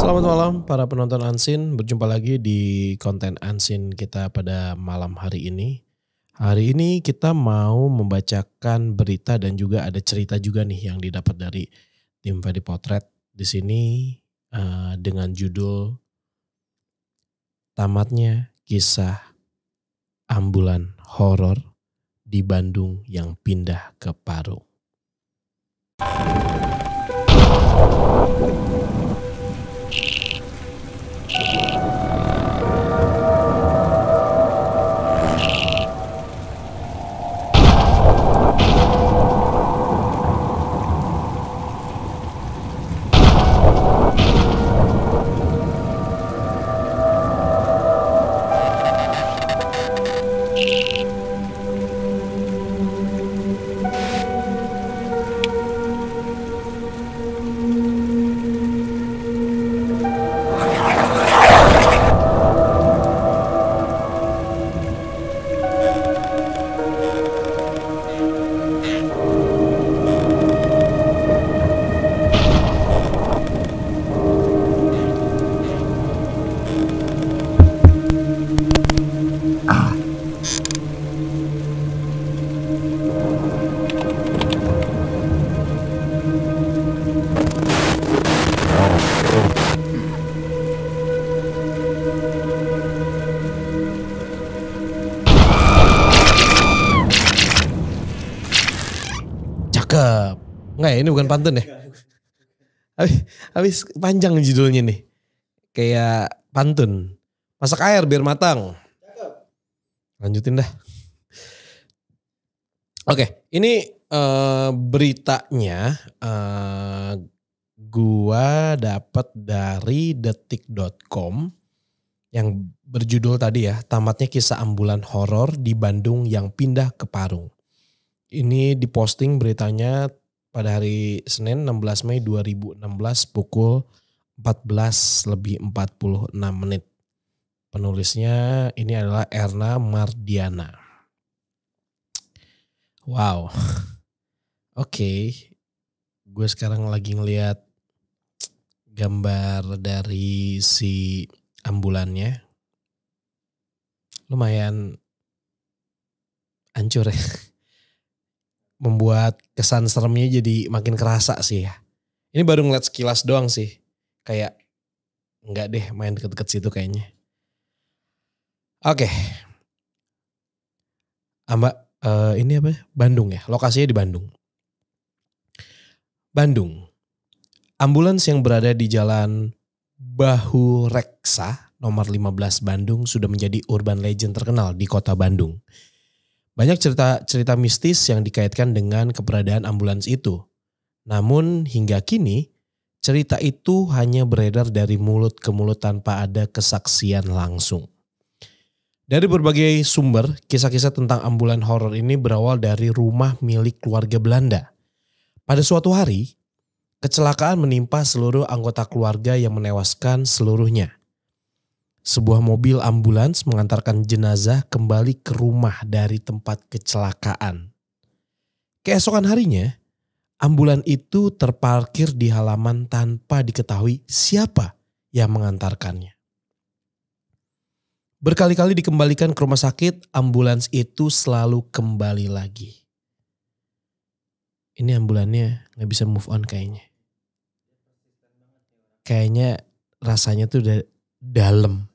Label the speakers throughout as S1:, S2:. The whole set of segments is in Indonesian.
S1: Selamat malam para penonton Unseen, berjumpa lagi di konten Unseen kita pada malam hari ini. Hari ini kita mau membacakan berita dan juga ada cerita juga nih yang didapat dari tim Fedi Potret di sini dengan judul Tamatnya Kisah Ambulan Horor di Bandung yang Pindah ke Parung. Cakep. Enggak ya, ini bukan pantun ya? Habis panjang judulnya nih. Kayak pantun. Masak air biar matang. Lanjutin dah. Oke, ini beritanya gua dapat dari detik.com yang berjudul tadi ya, tamatnya kisah ambulan horor di Bandung yang pindah ke Parung. Ini diposting beritanya pada hari Senin 16 Mei 2016 pukul 14:46. Penulisnya ini adalah Erna Mardiana. Wow. Oke. Gue sekarang lagi ngeliat gambar dari si ambulannya. Lumayan hancur ya. Membuat kesan seremnya jadi makin kerasa sih ya. Ini baru ngeliat sekilas doang sih. Kayak enggak deh main deket-deket situ kayaknya. Oke. Ini apa ya? Bandung ya. Lokasinya di Bandung. Bandung. Ambulans yang berada di Jalan Bahu Reksa nomor 15 Bandung sudah menjadi urban legend terkenal di kota Bandung. Banyak cerita mistis yang dikaitkan dengan keberadaan ambulans itu. Namun hingga kini cerita itu hanya beredar dari mulut ke mulut tanpa ada kesaksian langsung. Dari berbagai sumber, kisah-kisah tentang ambulan horor ini berawal dari rumah milik keluarga Belanda. Pada suatu hari, kecelakaan menimpa seluruh anggota keluarga yang menewaskan seluruhnya. Sebuah mobil ambulans mengantarkan jenazah kembali ke rumah dari tempat kecelakaan. Keesokan harinya, ambulan itu terparkir di halaman tanpa diketahui siapa yang mengantarkannya. Berkali-kali dikembalikan ke rumah sakit, ambulans itu selalu kembali lagi. Ini ambulannya gak bisa move on kayaknya. Kayaknya rasanya tuh udah dalam.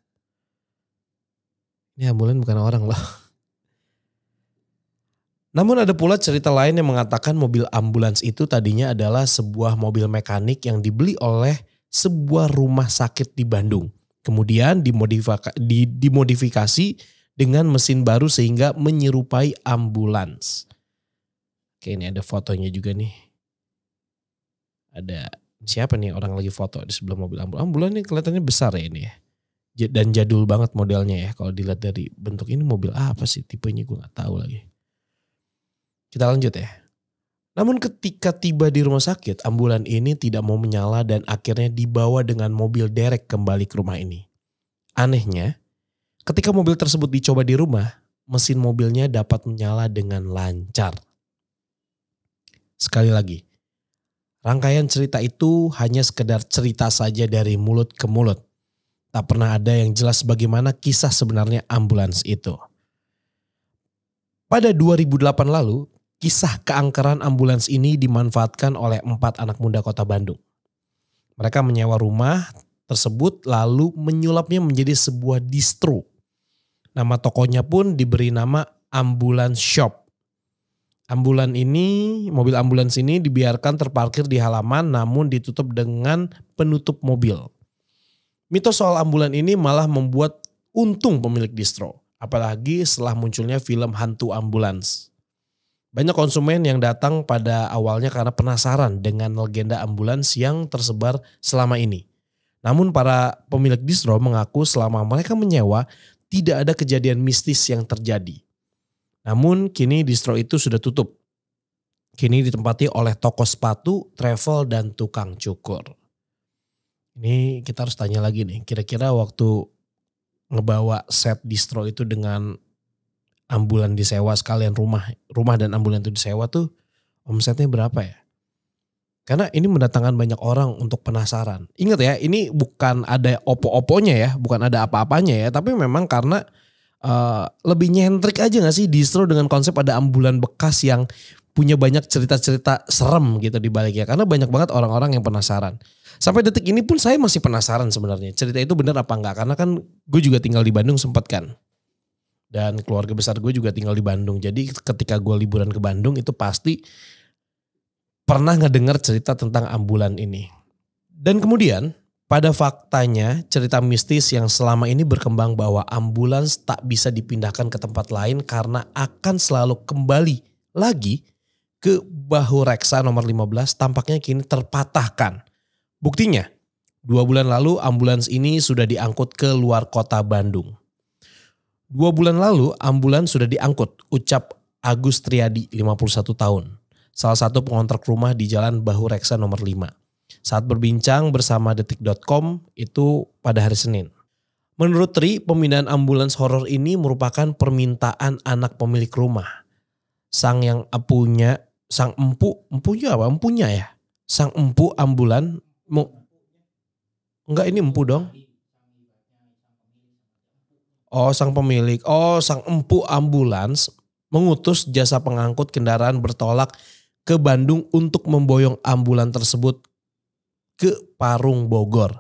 S1: Ini ambulan bukan orang loh. Namun ada pula cerita lain yang mengatakan mobil ambulans itu tadinya adalah sebuah mobil mekanik yang dibeli oleh sebuah rumah sakit di Bandung. Kemudian dimodifikasi dengan mesin baru sehingga menyerupai ambulans. Oke, ini ada fotonya juga nih. Ada siapa nih orang lagi foto di sebelah mobil ambulans. Ambulans ini kelihatannya besar ya ini ya. Dan jadul banget modelnya ya. Kalau dilihat dari bentuk ini mobil apa sih tipenya gue gak tahu lagi. Kita lanjut ya. Namun ketika tiba di rumah sakit, ambulan ini tidak mau menyala dan akhirnya dibawa dengan mobil derek kembali ke rumah ini. Anehnya, ketika mobil tersebut dicoba di rumah, mesin mobilnya dapat menyala dengan lancar. Sekali lagi, Rangkaian cerita itu hanya sekedar cerita saja dari mulut ke mulut. Tak pernah ada yang jelas bagaimana kisah sebenarnya ambulans itu. Pada 2008 lalu, kisah keangkeran ambulans ini dimanfaatkan oleh 4 anak muda kota Bandung. Mereka menyewa rumah tersebut lalu menyulapnya menjadi sebuah distro. Nama tokonya pun diberi nama Ambulance Shop. Mobil ambulans ini dibiarkan terparkir di halaman namun ditutup dengan penutup mobil. Mitos soal ambulan ini malah membuat untung pemilik distro. Apalagi setelah munculnya film Hantu Ambulans. Banyak konsumen yang datang pada awalnya karena penasaran dengan legenda ambulans yang tersebar selama ini. Namun para pemilik distro mengaku selama mereka menyewa tidak ada kejadian mistis yang terjadi. Namun kini distro itu sudah tutup. Kini ditempati oleh toko sepatu, travel, dan tukang cukur. Ini kita harus tanya lagi nih, kira-kira waktu ngebawa set distro itu dengan ambulan disewa sekalian rumah dan ambulan itu disewa tuh omsetnya berapa ya? Karena ini mendatangkan banyak orang untuk penasaran. Ingat ya, ini bukan ada opo-oponya ya, bukan ada apa-apanya ya, tapi memang karena lebih nyentrik aja gak sih distro dengan konsep ada ambulan bekas yang punya banyak cerita-cerita serem gitu di baliknya. Karena banyak banget orang-orang yang penasaran. Sampai detik ini pun saya masih penasaran sebenarnya cerita itu benar apa enggak. Karena kan gue juga tinggal di Bandung sempat kan. Dan keluarga besar gue juga tinggal di Bandung. Jadi ketika gue liburan ke Bandung itu pasti pernah ngedengar cerita tentang ambulan ini. Dan kemudian pada faktanya cerita mistis yang selama ini berkembang bahwa ambulans tak bisa dipindahkan ke tempat lain karena akan selalu kembali lagi ke bahu reksa nomor 15 tampaknya kini terpatahkan. Buktinya 2 bulan lalu ambulans ini sudah diangkut ke luar kota Bandung. 2 bulan lalu ambulans sudah diangkut, ucap Agus Triadi 51 tahun. Salah satu pengontrak rumah di Jalan Bahu Reksa nomor 5. Saat berbincang bersama detik.com itu pada hari Senin. Menurut Tri, pemindahan ambulans horor ini merupakan permintaan anak pemilik rumah. Sang empu ambulan, enggak ini empu dong. Oh sang pemilik, sang empu ambulans mengutus jasa pengangkut kendaraan bertolak ke Bandung untuk memboyong ambulan tersebut ke Parung Bogor.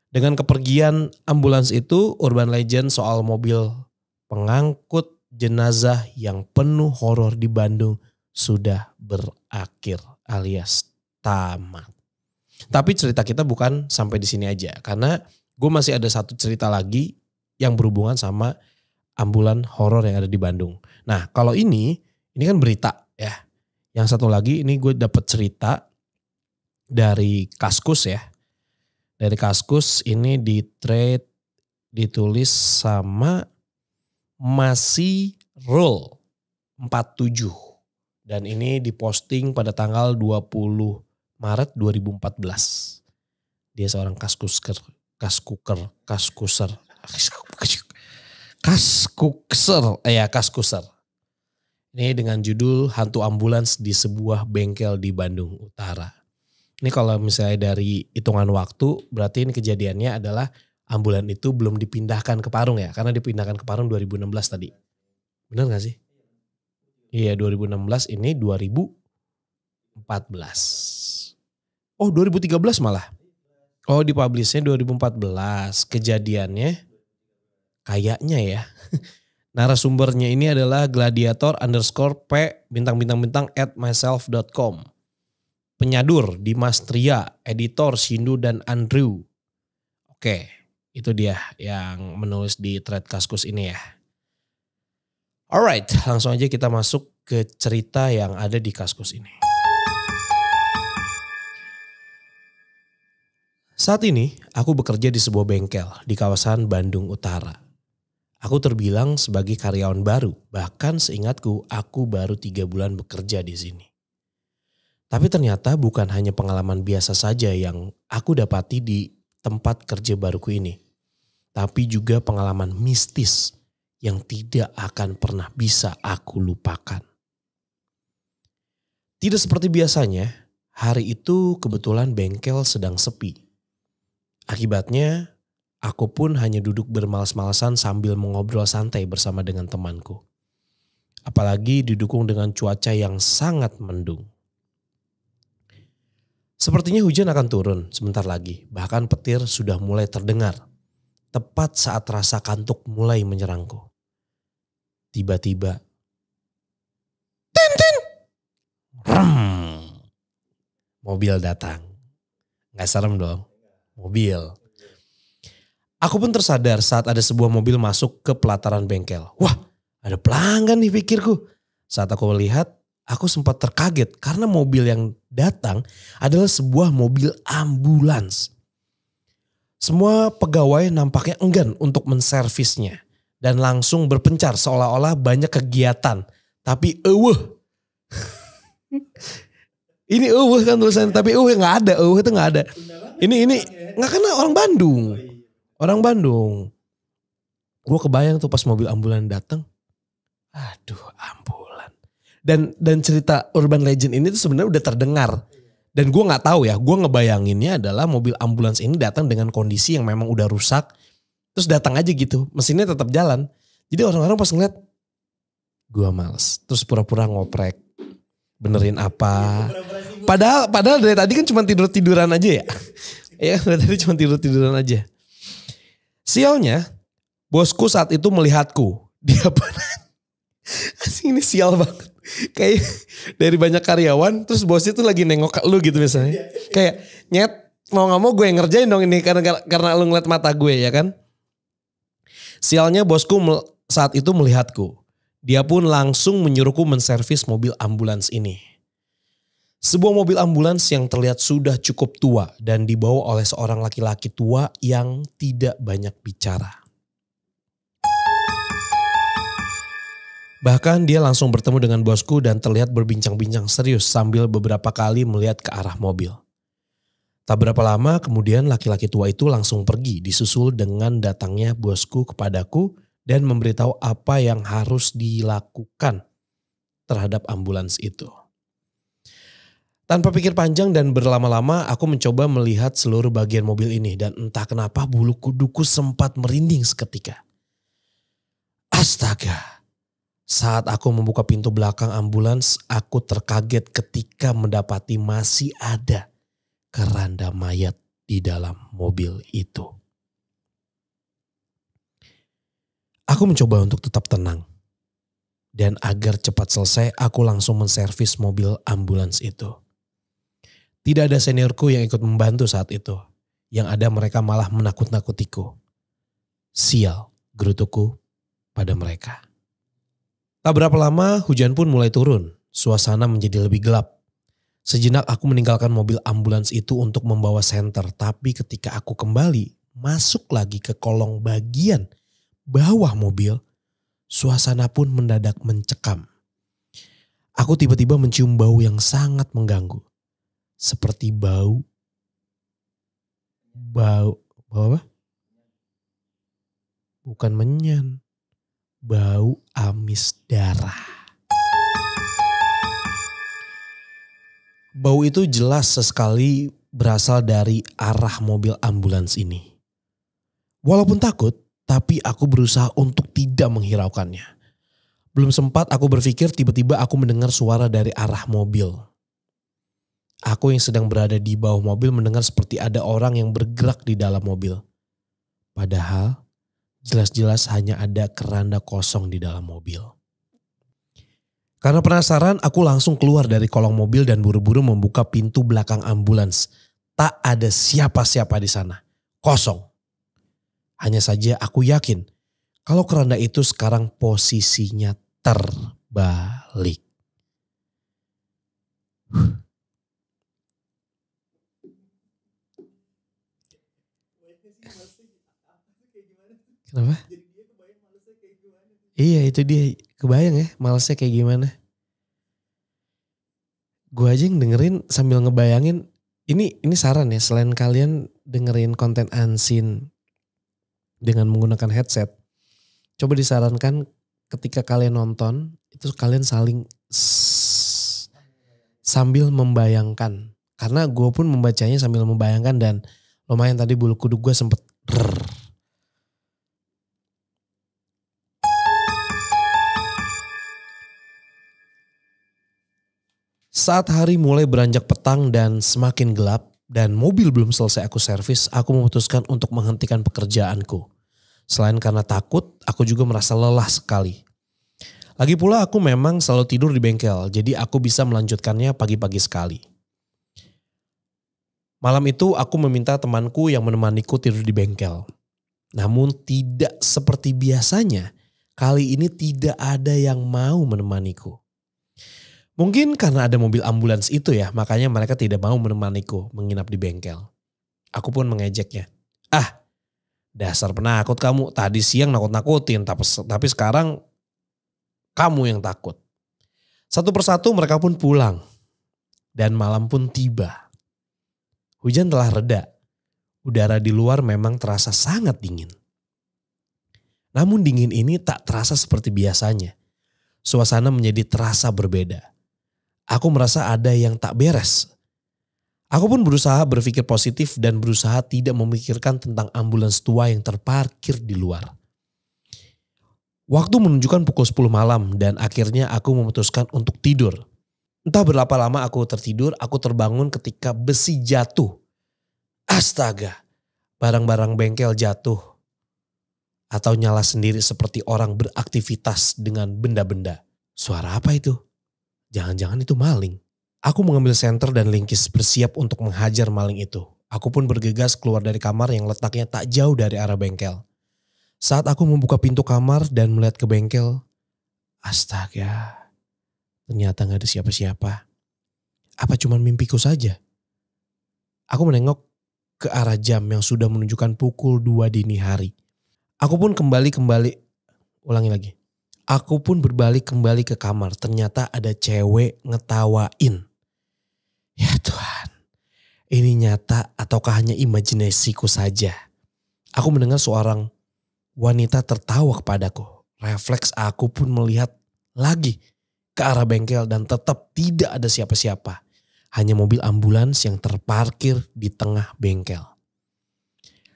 S1: Dengan kepergian ambulans itu, urban legend soal mobil pengangkut jenazah yang penuh horor di Bandung sudah berakhir alias tamat. Tapi cerita kita bukan sampai di sini aja, karena gue masih ada satu cerita lagi yang berhubungan sama ambulan horor yang ada di Bandung. Nah kalau ini kan berita ya. Yang satu lagi ini gue dapet cerita dari Kaskus ya. Dari Kaskus ini ditulis sama Masih Roll 47. Dan ini diposting pada tanggal 20 Maret 2014. Dia seorang kaskuser. Ini dengan judul Hantu Ambulans di sebuah bengkel di Bandung Utara. Ini kalau misalnya dari hitungan waktu berarti ini kejadiannya adalah ambulan itu belum dipindahkan ke Parung ya. Karena dipindahkan ke Parung 2016 tadi. Benar gak sih? Iya 2016 ini 2014. Oh 2013 malah. Oh dipublishnya 2014. Kejadiannya kayaknya ya. Narasumbernya ini adalah gladiator_p @myself.com. Penyadur Dimas Tria, editor Sindu dan Andrew. Oke, itu dia yang menulis di thread Kaskus ini ya. Alright, langsung aja kita masuk ke cerita yang ada di Kaskus ini. Saat ini aku bekerja di sebuah bengkel di kawasan Bandung Utara. Aku terbilang sebagai karyawan baru, bahkan seingatku aku baru 3 bulan bekerja di sini. Tapi ternyata bukan hanya pengalaman biasa saja yang aku dapati di tempat kerja baruku ini. Tapi juga pengalaman mistis yang tidak akan pernah bisa aku lupakan. Tidak seperti biasanya, Hari itu kebetulan bengkel sedang sepi. Akibatnya aku pun hanya duduk bermalas-malasan sambil mengobrol santai bersama dengan temanku. Apalagi didukung dengan cuaca yang sangat mendung. Sepertinya hujan akan turun sebentar lagi, bahkan petir sudah mulai terdengar. Tepat saat rasa kantuk mulai menyerangku. Tiba-tiba, tin tin, mobil datang. Gak serem dong, mobil. Aku pun tersadar saat ada sebuah mobil masuk ke pelataran bengkel. Wah, ada pelanggan nih pikirku. Saat aku melihat, aku sempat terkaget karena mobil yang datang adalah sebuah mobil ambulans. Semua pegawai nampaknya enggan untuk menservisnya dan langsung berpencar seolah-olah banyak kegiatan. Tapi ini kan tulisannya, tapi nggak ada, itu nggak ada. Ini nggak, karena orang Bandung. Orang Bandung. Gue kebayang tuh pas mobil ambulan datang. Aduh, ambulan. Dan cerita urban legend ini tuh sebenarnya udah terdengar. Dan gue nggak tahu ya, gue ngebayanginnya adalah mobil ambulans ini datang dengan kondisi yang memang udah rusak. Terus datang aja gitu, mesinnya tetap jalan. Jadi orang-orang pas ngeliat, gue males. Terus pura-pura ngoprek, benerin apa. Padahal dari tadi kan cuma tidur-tiduran aja ya. Ya dari tadi cuma tidur-tiduran aja. Sialnya, bosku saat itu melihatku. Dia asing, ini sial banget. Kayak dari banyak karyawan, terus bosnya tuh lagi nengok ke lu gitu misalnya. Kayak nyet, mau gak mau gue yang ngerjain dong ini karena lu ngeliat mata gue ya kan. Sialnya bosku saat itu melihatku. Dia pun langsung menyuruhku menservis mobil ambulans ini. Sebuah mobil ambulans yang terlihat sudah cukup tua dan dibawa oleh seorang laki-laki tua yang tidak banyak bicara. Bahkan dia langsung bertemu dengan bosku dan terlihat berbincang-bincang serius sambil beberapa kali melihat ke arah mobil. Tak berapa lama kemudian laki-laki tua itu langsung pergi disusul dengan datangnya bosku kepadaku dan memberitahu apa yang harus dilakukan terhadap ambulans itu. Tanpa pikir panjang dan berlama-lama aku mencoba melihat seluruh bagian mobil ini dan entah kenapa bulu kuduku sempat merinding seketika. Astaga, saat aku membuka pintu belakang ambulans aku terkaget ketika mendapati masih ada keranda mayat di dalam mobil itu. Aku mencoba untuk tetap tenang. Dan agar cepat selesai aku langsung menservis mobil ambulans itu. Tidak ada seniorku yang ikut membantu saat itu. Yang ada mereka malah menakut-nakutiku. Sial, gerutuku pada mereka. Tak berapa lama hujan pun mulai turun. Suasana menjadi lebih gelap. Sejenak aku meninggalkan mobil ambulans itu untuk membawa senter. Tapi ketika aku kembali masuk lagi ke kolong bagian bawah mobil, suasana pun mendadak mencekam. Aku tiba-tiba mencium bau yang sangat mengganggu. Seperti bau apa? Bukan menyan. Bau amis darah. Bau itu jelas sesekali berasal dari arah mobil ambulans ini. Walaupun takut, tapi aku berusaha untuk tidak menghiraukannya. Belum sempat aku berpikir tiba-tiba aku mendengar suara dari arah mobil. Aku yang sedang berada di bawah mobil mendengar seperti ada orang yang bergerak di dalam mobil. Padahal jelas-jelas hanya ada keranda kosong di dalam mobil. Karena penasaran aku langsung keluar dari kolong mobil dan buru-buru membuka pintu belakang ambulans. Tak ada siapa-siapa di sana. Kosong. Hanya saja aku yakin kalau keranda itu sekarang posisinya terbalik. Kenapa? Iya itu dia, kebayang ya malesnya kayak gimana. Gue aja yang dengerin sambil ngebayangin, ini saran ya, selain kalian dengerin konten unseen dengan menggunakan headset, coba disarankan ketika kalian nonton, itu kalian saling sambil membayangkan Karena gue pun membacanya sambil membayangkan dan lumayan tadi bulu kuduk gue sempet Saat hari mulai beranjak petang dan semakin gelap dan mobil belum selesai aku servis, aku memutuskan untuk menghentikan pekerjaanku. Selain karena takut, aku juga merasa lelah sekali. Lagi pula aku memang selalu tidur di bengkel, jadi aku bisa melanjutkannya pagi-pagi sekali. Malam itu aku meminta temanku yang menemaniku tidur di bengkel. Namun tidak seperti biasanya, kali ini tidak ada yang mau menemaniku. Mungkin karena ada mobil ambulans itu ya, makanya mereka tidak mau menemaniku menginap di bengkel. Aku pun mengejeknya. Ah, dasar penakut kamu. Tadi siang nakut-nakutin, tapi sekarang kamu yang takut. Satu persatu mereka pun pulang. Dan malam pun tiba. Hujan telah reda. Udara di luar memang terasa sangat dingin. Namun dingin ini tak terasa seperti biasanya. Suasana menjadi terasa berbeda. Aku merasa ada yang tak beres. Aku pun berusaha berpikir positif dan berusaha tidak memikirkan tentang ambulans tua yang terparkir di luar. Waktu menunjukkan pukul 10 malam dan akhirnya aku memutuskan untuk tidur. Entah berapa lama aku tertidur, aku terbangun ketika besi jatuh. Astaga, barang-barang bengkel jatuh. Atau nyala sendiri seperti orang beraktivitas dengan benda-benda. Suara apa itu? Jangan-jangan itu maling. Aku mengambil senter dan linggis bersiap untuk menghajar maling itu. Aku pun bergegas keluar dari kamar yang letaknya tak jauh dari arah bengkel. Saat aku membuka pintu kamar dan melihat ke bengkel, astaga, ternyata gak ada siapa-siapa. Apa cuma mimpiku saja? Aku menengok ke arah jam yang sudah menunjukkan pukul 2 dini hari. Aku pun Aku pun berbalik kembali ke kamar. Ternyata ada cewek ngetawain. Ya Tuhan, ini nyata ataukah hanya imajinasiku saja? Aku mendengar seorang wanita tertawa kepadaku. Refleks aku pun melihat lagi ke arah bengkel dan tetap tidak ada siapa-siapa. Hanya mobil ambulans yang terparkir di tengah bengkel.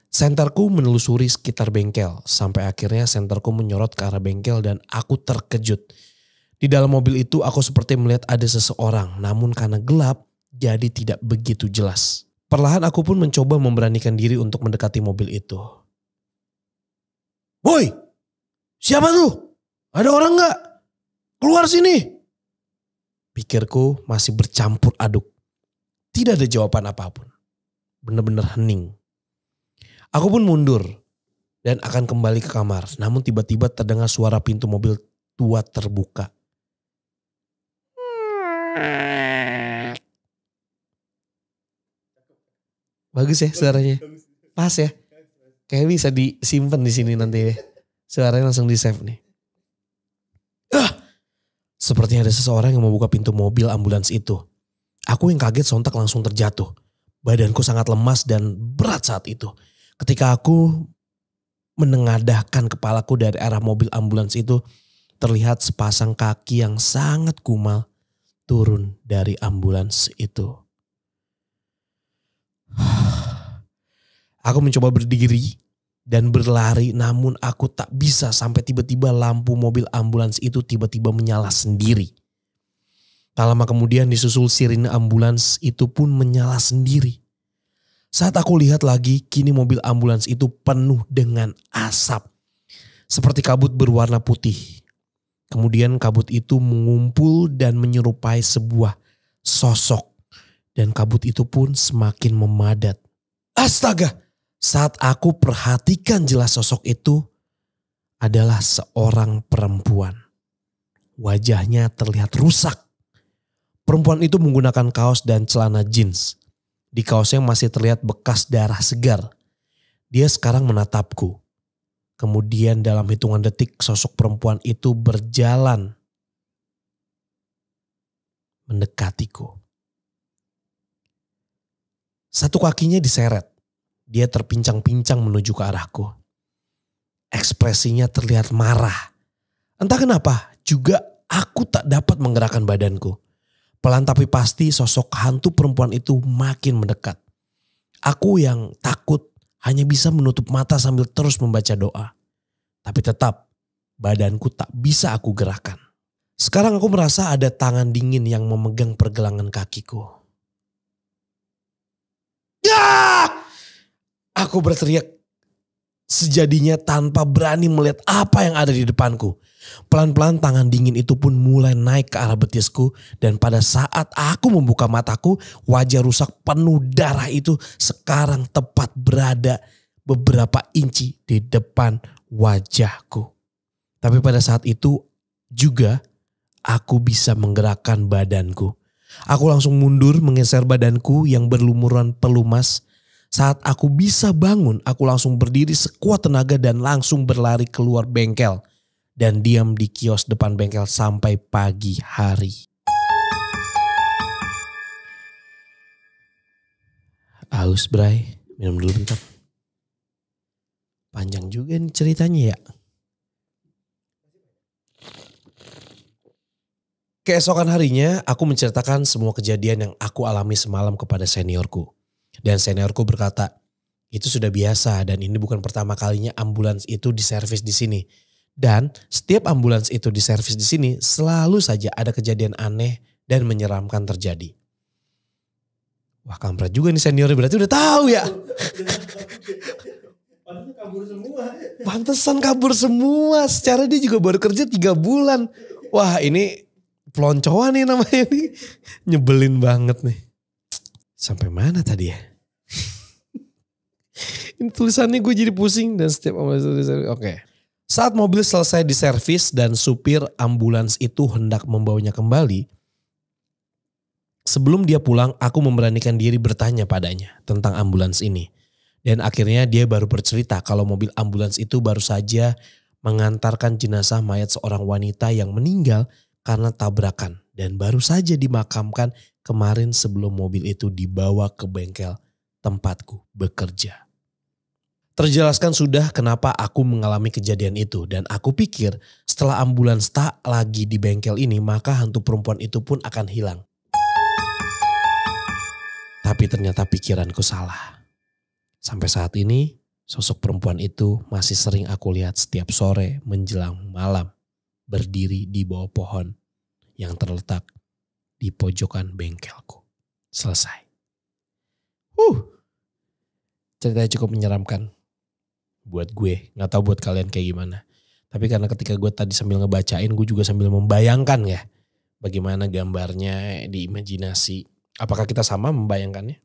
S1: Senterku menelusuri sekitar bengkel sampai akhirnya senterku menyorot ke arah bengkel dan aku terkejut. Di dalam mobil itu aku seperti melihat ada seseorang namun karena gelap jadi tidak begitu jelas. Perlahan aku pun mencoba memberanikan diri untuk mendekati mobil itu. Woi, siapa tuh? Ada orang gak? Keluar sini. Pikirku masih bercampur aduk. Tidak ada jawaban apapun. Benar-benar hening. Aku pun mundur dan akan kembali ke kamar. Namun tiba-tiba terdengar suara pintu mobil tua terbuka. Bagus ya suaranya. Pas ya. Kayak bisa disimpan di sini nanti ya. Suaranya langsung di save nih. Sepertinya ada seseorang yang membuka pintu mobil ambulans itu. Aku yang kaget sontak langsung terjatuh. Badanku sangat lemas dan berat saat itu. Ketika aku menengadahkan kepalaku dari arah mobil ambulans itu, terlihat sepasang kaki yang sangat kumal turun dari ambulans itu. Aku mencoba berdiri dan berlari namun aku tak bisa sampai tiba-tiba lampu mobil ambulans itu tiba-tiba menyala sendiri. Tak lama kemudian disusul sirine ambulans itu pun menyala sendiri. Saat aku lihat lagi, kini mobil ambulans itu penuh dengan asap. Seperti kabut berwarna putih. Kemudian kabut itu mengumpul dan menyerupai sebuah sosok. Dan kabut itu pun semakin memadat. Astaga! Saat aku perhatikan jelas sosok itu adalah seorang perempuan. Wajahnya terlihat rusak. Perempuan itu menggunakan kaos dan celana jeans. Di kaosnya masih terlihat bekas darah segar. Dia sekarang menatapku. Kemudian dalam hitungan detik sosok perempuan itu berjalan mendekatiku. Satu kakinya diseret. Dia terpincang-pincang menuju ke arahku. Ekspresinya terlihat marah. Entah kenapa juga aku tak dapat menggerakkan badanku. Pelan tapi pasti sosok hantu perempuan itu makin mendekat. Aku yang takut hanya bisa menutup mata sambil terus membaca doa. Tapi tetap badanku tak bisa aku gerakkan. Sekarang aku merasa ada tangan dingin yang memegang pergelangan kakiku. Ya! Aku berteriak sejadinya tanpa berani melihat apa yang ada di depanku. Pelan-pelan tangan dingin itu pun mulai naik ke arah betisku. Dan pada saat aku membuka mataku, wajah rusak penuh darah itu sekarang tepat berada beberapa inci di depan wajahku. Tapi pada saat itu juga aku bisa menggerakkan badanku. Aku langsung mundur menggeser badanku yang berlumuran pelumas. Saat aku bisa bangun, aku langsung berdiri sekuat tenaga dan langsung berlari keluar bengkel. Dan diam di kios depan bengkel sampai pagi hari. Aus Bray, minum dulu bentar. Panjang juga nih ceritanya ya. Keesokan harinya aku menceritakan semua kejadian yang aku alami semalam kepada seniorku. Dan seniorku berkata, itu sudah biasa dan ini bukan pertama kalinya ambulans itu diservis di sini. Dan setiap ambulans itu diservis di sini selalu saja ada kejadian aneh dan menyeramkan terjadi. Wah kampret juga nih seniornya berarti udah tahu ya. Pantesan kabur semua. Secara dia juga baru kerja 3 bulan. Wah ini peloncoan nih namanya nih. Nyebelin banget nih. Sampai mana tadi ya? Ini tulisannya gue jadi pusing dan setiap ambulans diservis. Oke. Saat mobil selesai diservis dan supir ambulans itu hendak membawanya kembali. Sebelum dia pulang, aku memberanikan diri bertanya padanya tentang ambulans ini. Dan akhirnya dia baru bercerita kalau mobil ambulans itu baru saja mengantarkan jenazah mayat seorang wanita yang meninggal karena tabrakan. Dan baru saja dimakamkan kemarin sebelum mobil itu dibawa ke bengkel tempatku bekerja. Terjelaskan sudah kenapa aku mengalami kejadian itu. Dan aku pikir setelah ambulans tak lagi di bengkel ini maka hantu perempuan itu pun akan hilang. Tapi ternyata pikiranku salah. Sampai saat ini sosok perempuan itu masih sering aku lihat setiap sore menjelang malam. Berdiri di bawah pohon yang terletak di pojokan bengkelku. Selesai. Ceritanya cukup menyeramkan. Buat gue, gak tahu buat kalian kayak gimana. Tapi karena ketika gue tadi sambil ngebacain, gue juga sambil membayangkan ya. Bagaimana gambarnya di imajinasi. Apakah kita sama membayangkannya?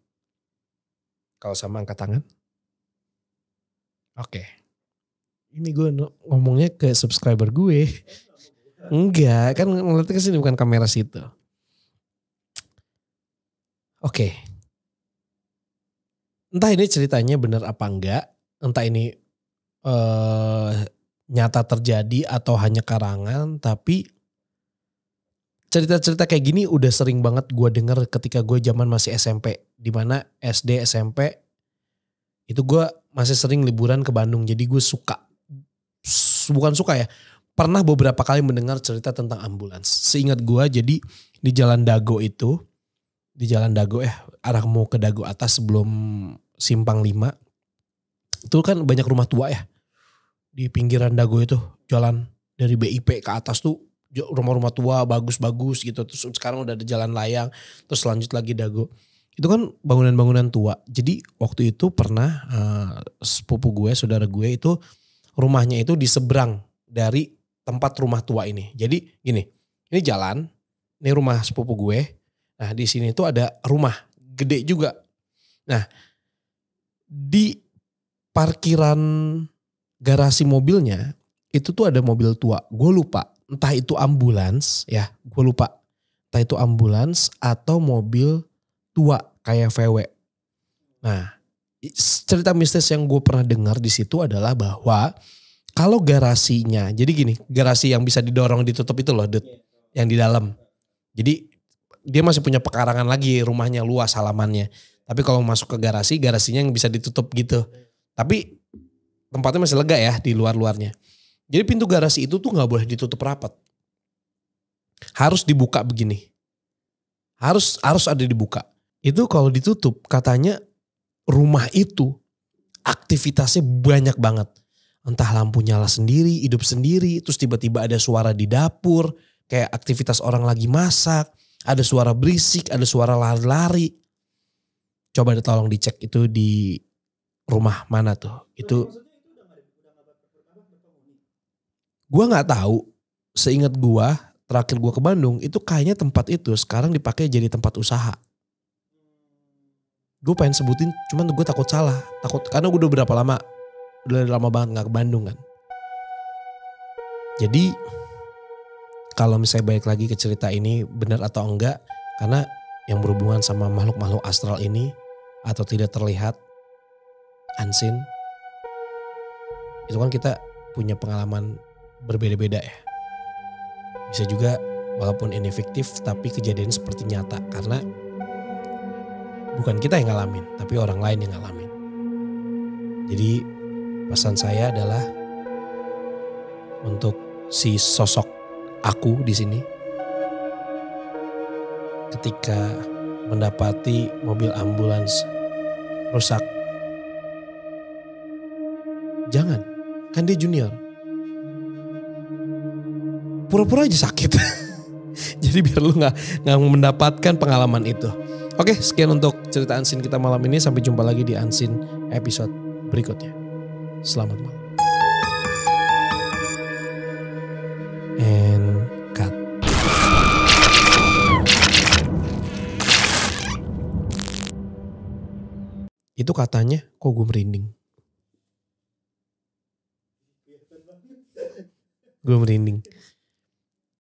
S1: Kalau sama angkat tangan. Oke. Ini gue ngomongnya ke subscriber gue. Enggak, kan ngeliatnya ke sini bukan kamera situ. Oke. Entah ini ceritanya benar apa enggak. Entah ini nyata terjadi atau hanya karangan, tapi cerita-cerita kayak gini udah sering banget gue denger ketika gue zaman masih SMP. Dimana SD, SMP itu gue masih sering liburan ke Bandung. Jadi gue bukan suka ya, pernah beberapa kali mendengar cerita tentang ambulans. Seingat gue jadi di Jalan Dago itu, arah mau ke Dago atas sebelum Simpang 5. Itu kan banyak rumah tua ya. Di pinggiran Dago itu jalan dari BIP ke atas tuh rumah-rumah tua bagus-bagus gitu. Terus sekarang udah ada jalan layang. Terus lanjut lagi Dago. Itu kan bangunan-bangunan tua. Jadi waktu itu pernah sepupu gue, saudara gue itu rumahnya itu di seberang dari tempat rumah tua ini. Jadi gini, ini jalan, ini rumah sepupu gue. Nah di sini tuh ada rumah gede juga. Nah di parkiran garasi mobilnya itu tuh ada mobil tua. Gue lupa entah itu ambulans ya, gue lupa. Entah itu ambulans atau mobil tua kayak VW. Nah cerita mistis yang gue pernah dengar di situ adalah bahwa kalau garasinya, jadi gini, garasi yang bisa didorong ditutup itu loh, yang di dalam. Jadi dia masih punya pekarangan lagi, rumahnya luas halamannya. Tapi kalau masuk ke garasinya yang bisa ditutup gitu. Tapi tempatnya masih lega ya di luar-luarnya. Jadi pintu garasi itu tuh gak boleh ditutup rapat. Harus dibuka begini. Harus ada dibuka. Itu kalau ditutup katanya rumah itu aktivitasnya banyak banget. Entah lampu nyala sendiri, hidup sendiri, terus tiba-tiba ada suara di dapur, kayak aktivitas orang lagi masak, ada suara berisik, ada suara lari-lari. Coba tolong dicek itu di rumah mana tuh. Itu gua nggak tahu. Seingat gua terakhir gua ke Bandung itu kayaknya tempat itu sekarang dipakai jadi tempat usaha. Gue pengen sebutin, cuman gue takut salah. Takut karena gue udah lama banget gak ke Bandung kan. Jadi kalau misalnya balik lagi ke cerita ini benar atau enggak, karena yang berhubungan sama makhluk-makhluk astral ini atau tidak terlihat, unseen, itu kan kita punya pengalaman berbeda-beda ya. Bisa juga walaupun ini fiktif tapi kejadian seperti nyata karena bukan kita yang ngalamin, tapi orang lain yang ngalamin. Jadi pesan saya adalah untuk si sosok aku di sini, ketika mendapati mobil ambulans rusak, jangan, kan dia junior, pura-pura aja sakit. Jadi biar lu nggak mendapatkan pengalaman itu. Oke, sekian untuk cerita Unseen kita malam ini. Sampai jumpa lagi di Unseen episode berikutnya. Selamat malam. And cut. Itu katanya, kok gue merinding. Gue merinding.